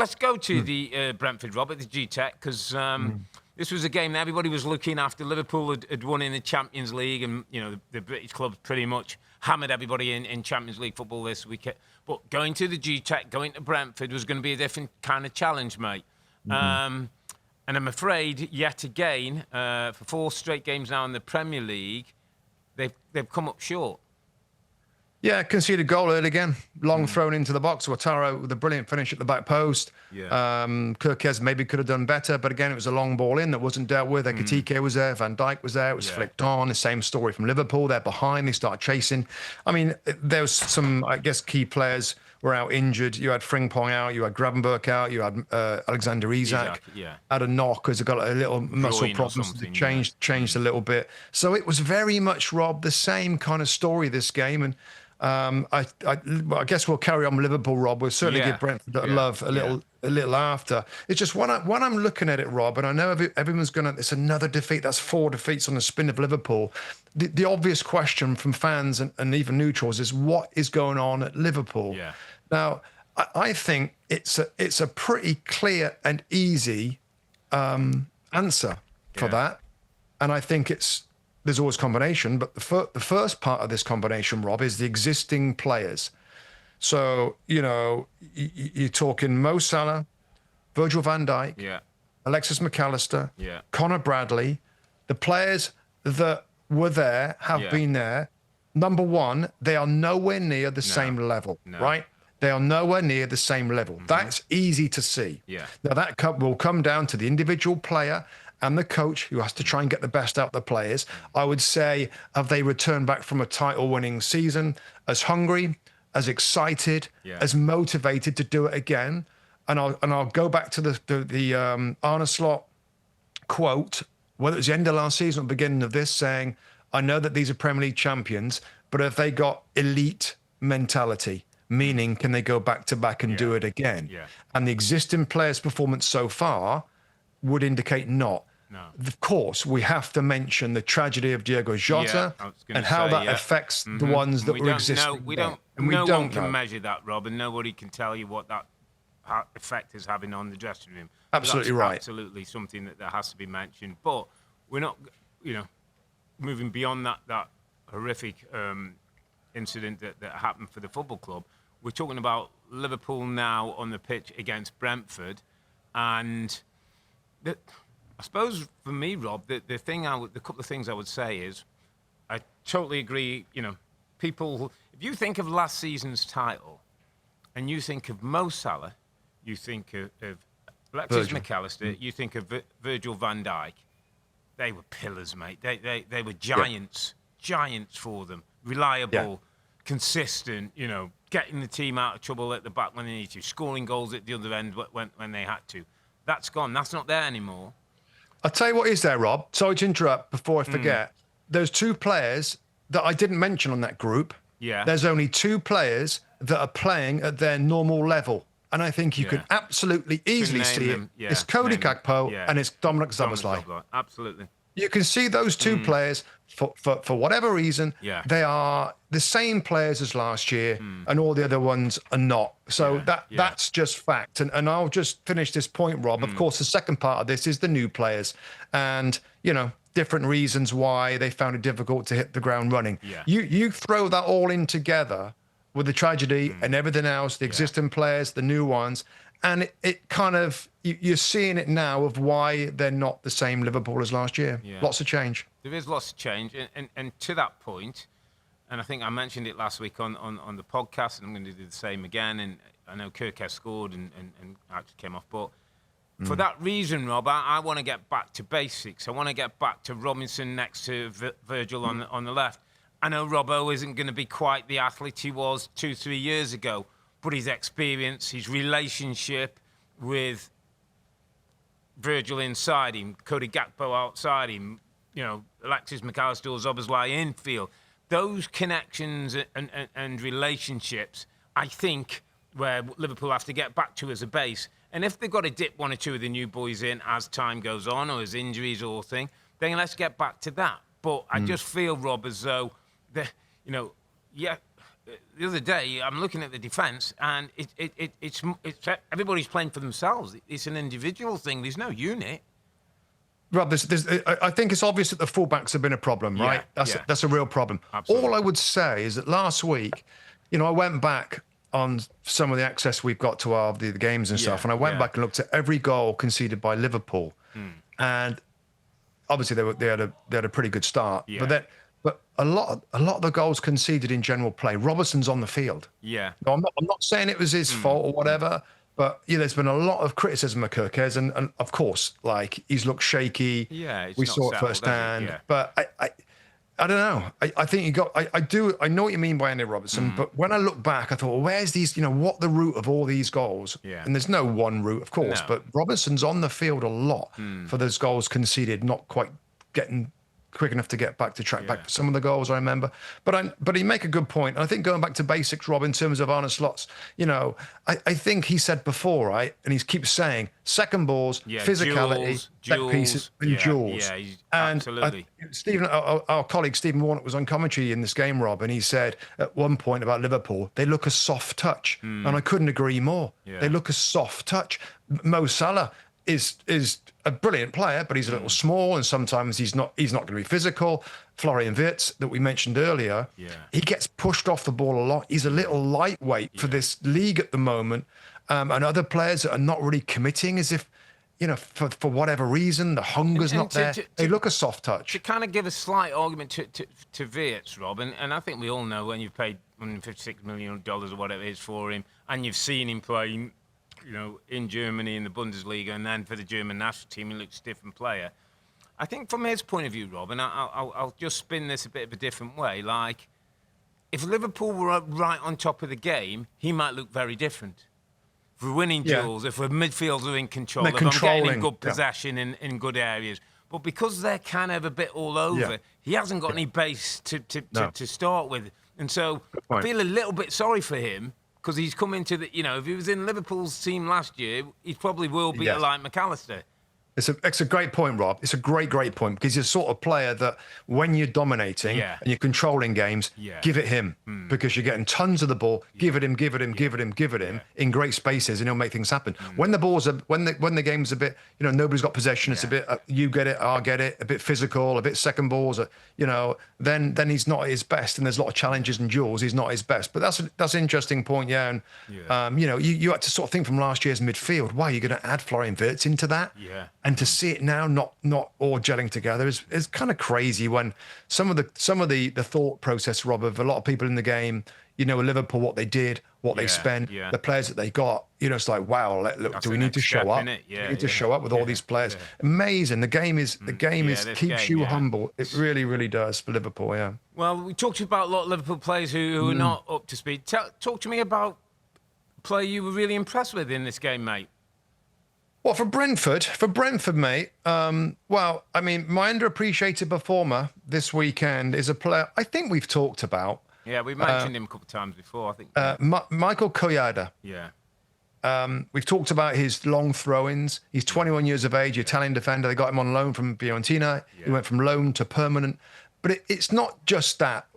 let's go to the Brentford, Rob, at the G-Tech, because this was a game that everybody was looking after. Liverpool had won in the Champions League, and the British clubs pretty much hammered everybody in Champions League football this week. But going to the G-Tech, going to Brentford was going to be a different kind of challenge, mate. And I'm afraid, yet again, for 4 straight games now in the Premier League, they've come up short. Yeah, conceded goal early again. Long thrown into the box. Ouattara with a brilliant finish at the back post. Yeah. Kirkes maybe could have done better, but again, it was a long ball in that wasn't dealt with. Ekitike was there. Van Dijk was there. It was flicked on. The same story from Liverpool. They're behind. They start chasing. I mean, there was some, I guess, key players were out injured. You had Frimpong out. You had Gravenberch out. You had Alexander Isak had a knock because he got a little muscle problems. Changed a little bit. So it was very much, Rob, the same kind of story this game. And I guess we'll carry on with Liverpool, Rob. We'll certainly give Brentford a love a little after. It's just when I'm looking at it, Rob, and I know everyone's going to, it's another defeat. That's 4 defeats on the spin of Liverpool. The obvious question from fans and even neutrals is what is going on at Liverpool? Yeah. Now, I think it's a pretty clear and easy answer for that. And I think there's always combination, but the first part of this combination, Rob, is the existing players. So, you're talking Mo Salah, Virgil van Dijk, Alexis McAllister, Connor Bradley. The players that were there have been there. Number one, they are nowhere near the same level, right? They are nowhere near the same level. That's easy to see. Yeah. Now, that will come down to the individual player and the coach, who has to try and get the best out of the players. I would say, have they returned back from a title-winning season as hungry, as excited, as motivated to do it again? And I'll go back to the Arne Slot quote, whether it was the end of last season or beginning of this, saying, I know that these are Premier League champions, but have they got elite mentality? Meaning, can they go back-to-back and do it again? Yeah. And the existing players' performance so far would indicate not. No. Of course, we have to mention the tragedy of Diogo Jota and how that affects the ones that were existing. No one can measure that, Rob, and nobody can tell you what that effect is having on the dressing room. Absolutely right. Absolutely something that has to be mentioned. But we're not, moving beyond that horrific incident that happened for the football club. We're talking about Liverpool now on the pitch against Brentford, and I suppose for me, Rob, the couple of things I would say is, I totally agree. People, if you think of last season's title, and you think of Mo Salah, you think of Alexis McAllister, you think of Virgil van Dijk, they were pillars, mate. They were giants for them, reliable, consistent. Getting the team out of trouble at the back when they need to, scoring goals at the other end when they had to. That's gone. That's not there anymore. I'll tell you what is there, Rob. Sorry to interrupt before I forget. There's 2 players that I didn't mention on that group. Yeah. There's only 2 players that are playing at their normal level. And I think you can absolutely easily see it. It's Cody Gakpo and it's Dominic Szoboszlai. Absolutely. You can see those 2 players, for whatever reason, they are the same players as last year, and all the other ones are not. So that's just fact. And I'll just finish this point, Rob. Of course, the second part of this is the new players and, different reasons why they found it difficult to hit the ground running. Yeah. You throw that all in together with the tragedy and everything else, the existing players, the new ones, and it kind of, you're seeing it now of why they're not the same Liverpool as last year. Yeah. Lots of change. There is lots of change. And to that point, and I think I mentioned it last week on the podcast, and I'm going to do the same again. And I know Kirkes scored and actually came off. But for that reason, Rob, I want to get back to basics. I want to get back to Robinson next to Virgil on the left. I know Robbo isn't going to be quite the athlete he was 2-3 years ago, but his experience, his relationship with Virgil inside him, Cody Gakpo outside him, Alexis McAllister or Szoboszlai infield, those connections and relationships, I think, where Liverpool have to get back to as a base. And if they've got to dip 1 or 2 of the new boys in as time goes on, or as injuries or thing, then let's get back to that. But I just feel, Rob, as though, the other day, I'm looking at the defence, and it's everybody's playing for themselves. It's an individual thing. There's no unit. Rob, I think it's obvious that the fullbacks have been a problem, right? That's a real problem. Absolutely. All I would say is that last week, I went back on some of the access we've got to the games and stuff, and I went back and looked at every goal conceded by Liverpool, and obviously they had a pretty good start, but a lot of the goals conceded in general play. Robertson's on the field. Yeah. No, I'm not saying it was his fault or whatever. But there's been a lot of criticism of Kirkes, and of course, like, he's looked shaky. Yeah, we saw it firsthand. Yeah. But I don't know. I think I know what you mean by Andy Robertson. But when I look back, I thought, well, where's these? What the root of all these goals? Yeah. And there's no one root, of course. No. But Robertson's on the field a lot for those goals conceded, not quite getting quick enough to get back to track back for some of the goals I remember. But he make a good point. And I think going back to basics, Rob, in terms of Arne Slot's, I think he said before, right, and he keeps saying second balls, physicality, set pieces, and duels. Yeah, absolutely. Stephen, our colleague Stephen Warnock was on commentary in this game, Rob, and he said at one point about Liverpool, they look a soft touch, and I couldn't agree more. Yeah. They look a soft touch. Mo Salah is a brilliant player, but he's a little small, and sometimes he's not going to be physical. Florian Wirtz, that we mentioned earlier, he gets pushed off the ball a lot. He's a little lightweight for this league at the moment, and other players that are not really committing, as if, for whatever reason, the hunger's not there. They look a soft touch. To kind of give a slight argument to Wirtz, Rob, and I think we all know when you've paid $156 million or whatever it is for him, and you've seen him play, in Germany in the Bundesliga, and then for the German national team, he looks a different player. I think from his point of view, Rob, and I'll just spin this a bit of a different way. Like, if Liverpool were right on top of the game, he might look very different. If we're winning duels, if we're midfielders in control, if I'm getting in good possession in good areas. But because they're kind of a bit all over, he hasn't got any base to start with. And so I feel a little bit sorry for him, because he's come into the, if he was in Liverpool's team last year, he probably will be like McAllister. It's a great point, Rob. It's a great point, because he's the sort of player that when you're dominating and you're controlling games, give it him, because you're getting tons of the ball. Give it him in great spaces, and he'll make things happen. When the ball's when the game's a bit, nobody's got possession. It's a bit you get it, I'll get it. A bit physical, a bit second balls. Then he's not at his best, and there's a lot of challenges and duels. He's not at his best. But that's an interesting point, And you had to sort of think from last year's midfield. Wow, you're going to add Florian Wirtz into that? Yeah. And to see it now not all gelling together is kind of crazy, when some of the thought process, Rob, of a lot of people in the game, Liverpool, what they did, what they spent, the players that they got, it's like, wow, look, do we need to show up? We need to show up with all these players. Amazing. The game is keeps you humble. It really, really does for Liverpool, yeah. Well, we talked about a lot of Liverpool players who are not up to speed. Talk to me about a player you were really impressed with in this game, mate. Well, for Brentford, mate, my underappreciated performer this weekend is a player I think we've talked about. Yeah, we mentioned him a couple of times before, I think. Michael Koyada. Yeah. We've talked about his long throw-ins. He's 21 years of age, Italian defender. They got him on loan from Fiorentina. Yeah. He went from loan to permanent. But it's not just that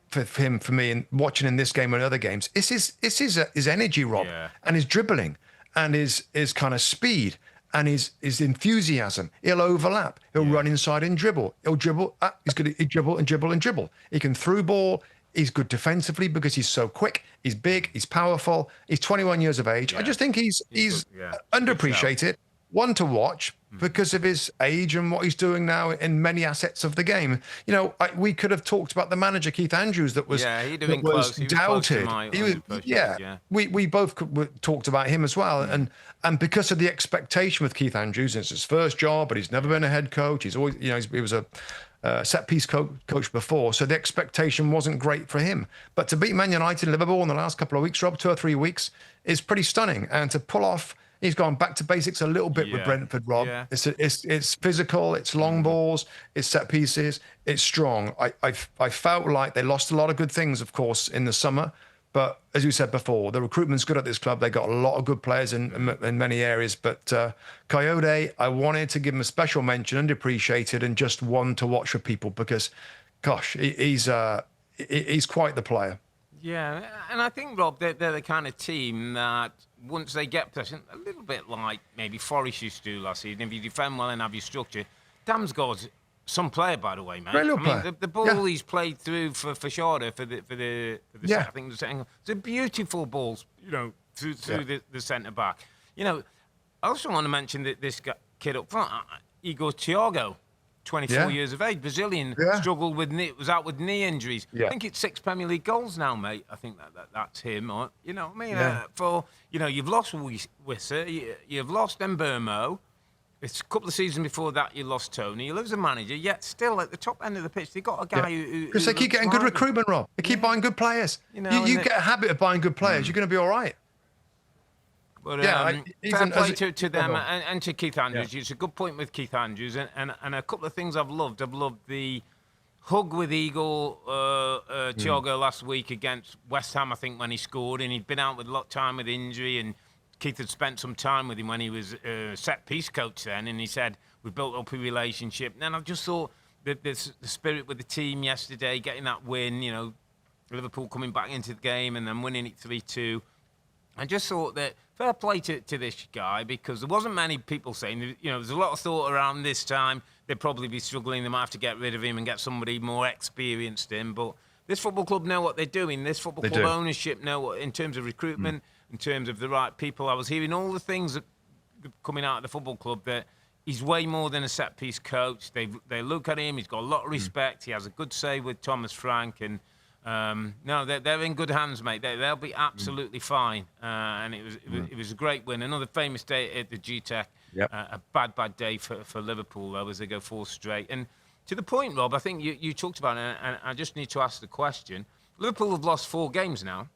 for him, for me, and watching in this game and other games. It's his energy, Rob, and his dribbling, and his kind of speed, and his enthusiasm. He'll overlap. He'll run inside and dribble. He'll dribble. He's good. He dribble and dribble and dribble. He can through ball. He's good defensively because he's so quick. He's big. He's powerful. He's 21 years of age. I just think he's underappreciated. One to watch because of his age and what he's doing now in many assets of the game. We could have talked about the manager, Keith Andrews, that was doubted. We both talked about him as well. And because of the expectation with Keith Andrews, it's his first job, but he's never been a head coach. He's always, he was a set piece coach before, so the expectation wasn't great for him. But to beat Man United and Liverpool in the last couple of weeks, Rob, 2 or 3 weeks, is pretty stunning. And to pull off, he's gone back to basics a little bit with Brentford, Rob. Yeah. It's physical, it's long balls, it's set pieces, it's strong. I felt like they lost a lot of good things, of course, in the summer. But as you said before, the recruitment's good at this club. They got a lot of good players in many areas. But Coyote, I wanted to give him a special mention, underappreciated, and just one to watch for people because, gosh, he's quite the player. Yeah, and I think, Rob, they're the kind of team that once they get possession, a little bit like maybe Forest used to do last season, if you defend well and have your structure. Damsgaard's some player, by the way, mate. Great little player. The ball he's played through for Shorter for the I think the second. It's a beautiful ball, through the centre back. I also want to mention that this kid up front, Igor Thiago. 24 years of age, Brazilian, struggled with was out with knee injuries. I think it's 6 Premier League goals now, mate. I think that's him. Or, you know what I mean? You've lost Wisser, you've lost Mbermo. It's a couple of seasons before that you lost Tony. You lose a manager, yet still at the top end of the pitch, they've got a guy who because they keep getting good recruitment, Rob. They keep buying good players. You get a habit of buying good players, you're going to be all right. But fair play to them and to Keith Andrews. It's a good point with Keith Andrews. And a couple of things I've loved. I've loved the hug with Igor Thiago last week against West Ham, I think, when he scored. And he'd been out with a lot of time with injury. And Keith had spent some time with him when he was set-piece coach then. And he said, we built up a relationship. And I just thought that the spirit with the team yesterday, getting that win, Liverpool coming back into the game and then winning it 3-2. I just thought that fair play to this guy, because there wasn't many people saying, there's a lot of thought around this time. They'd probably be struggling. They might have to get rid of him and get somebody more experienced in. But this football club know what they're doing. This football club ownership know what, in terms of recruitment, in terms of the right people. I was hearing all the things that coming out of the football club that he's way more than a set-piece coach. They look at him. He's got a lot of respect. He has a good say with Thomas Frank. And no, they're in good hands, mate. They'll be absolutely fine. And it was a great win. Another famous day at the G-Tech. A bad day for Liverpool, though, as they go 4 straight. And to the point, Rob, I think you talked about it, and I just need to ask the question. Liverpool have lost 4 games now.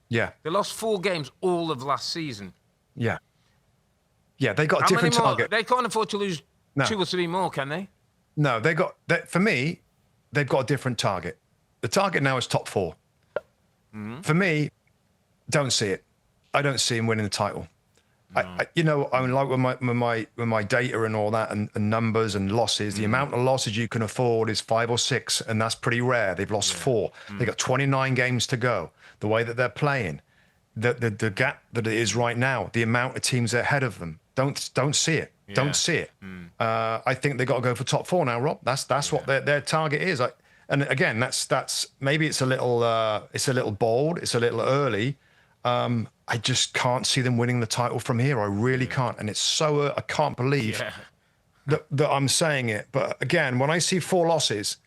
Yeah. They lost 4 games all of last season. Yeah. Yeah, they got a different target. They can't afford to lose 2 or 3 more, can they? No, for me, they've got a different target. The target now is top 4. For me, don't see it. I don't see him winning the title. No. I mean, like with my data and all that, and numbers and losses, the amount of losses you can afford is 5 or 6, and that's pretty rare. They've lost 4. They've got 29 games to go. The way that they're playing, the gap that it is right now, the amount of teams ahead of them, don't see it. Yeah. Don't see it. I think they've got to go for top 4 now, Rob. That's what their target is. And again, that's maybe it's a little bold, it's a little early. I just can't see them winning the title from here. I really can't, and it's so I can't believe that I'm saying it. But again, when I see 4 losses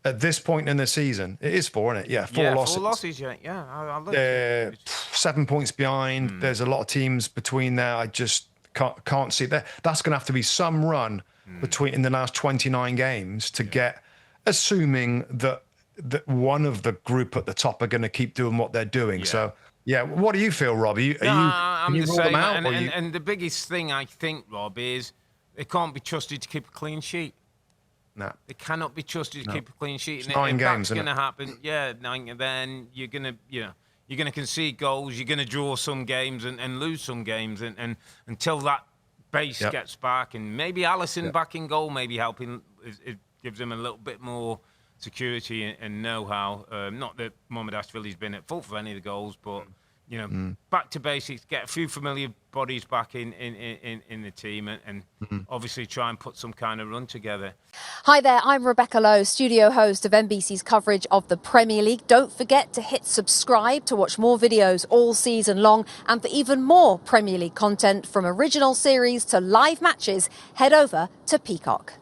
at this point in the season, it is 4, isn't it? Yeah, 4 losses. 4 losses, I look. They're 7 points behind. There's a lot of teams between there. I just can't see that. That's going to have to be some run in the last 29 games to get. Assuming that one of the group at the top are going to keep doing what they're doing. So, what do you feel, Rob? I'm the same. And the biggest thing I think, Rob, is they can't be trusted to keep a clean sheet. No. They cannot be trusted to keep a clean sheet. It's 9 games, that's going to happen. 9, then you're going to concede goals. You're going to draw some games and lose some games. And until that base gets back, and maybe Alisson back in goal, maybe helping. It gives them a little bit more security and know-how. Not that Mohamed Ashvili's been at fault for any of the goals, but back to basics, get a few familiar bodies back in the team, and obviously try and put some kind of run together. Hi there, I'm Rebecca Lowe, studio host of NBC's coverage of the Premier League. Don't forget to hit subscribe to watch more videos all season long, and for even more Premier League content, from original series to live matches, head over to Peacock.